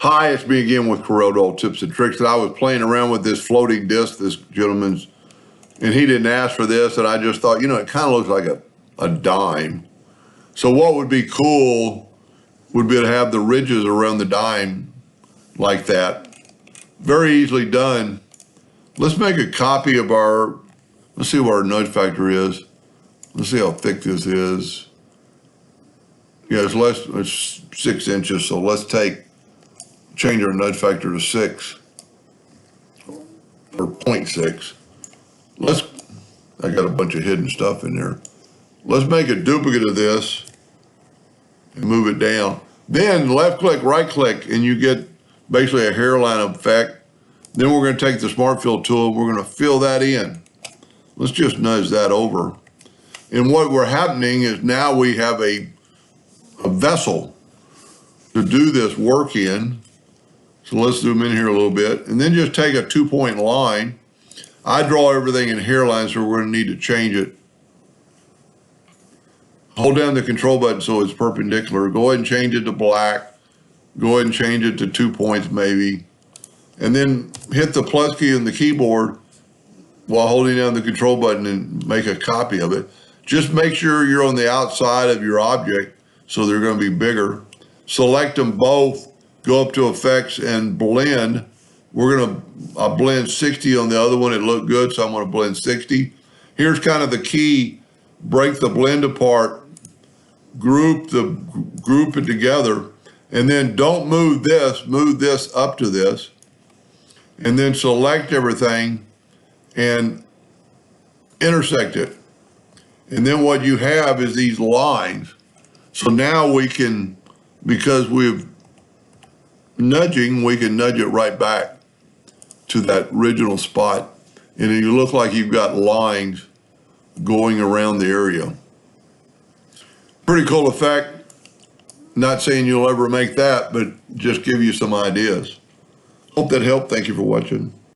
Hi, it's me again with Corel Tips and Tricks. And I was playing around with this floating disc, this gentleman's, and he didn't ask for this. And I just thought, you know, it kind of looks like a dime. So what would be cool would be to have the ridges around the dime like that. Very easily done. Let's make a copy of let's see what our nudge factor is. Let's see how thick this is. Yeah, it's 6 inches. So let's change our nudge factor to 6 or 0.6. I got a bunch of hidden stuff in there. Let's make a duplicate of this and move it down. Then left click, right click, and you get basically a hairline effect. Then we're going to take the Smart Fill tool and we're going to fill that in. Let's just nudge that over. And what we're happening is now we have a vessel to do this work in. So let's zoom in here a little bit and then just take a 2-point line. I draw everything in hairline, so we're going to need to change it. Hold down the control button so it's perpendicular. Go ahead and change it to black. Go ahead and change it to 2 points maybe. And then hit the plus key on the keyboard while holding down the control button and make a copy of it. Just make sure you're on the outside of your object so they're going to be bigger. Select them both, go up to effects and blend. We're going to blend 60 on the other one. It looked good, so I'm going to blend 60. Here's kind of the key. Break the blend apart, group it together, and then don't move this up to this, and then select everything and intersect it. And then what you have is these lines. So now we can, because we've nudging, we can nudge it right back to that original spot. And you look like you've got lines going around the area. Pretty cool effect. Not saying you'll ever make that, but just give you some ideas. Hope that helped. Thank you for watching.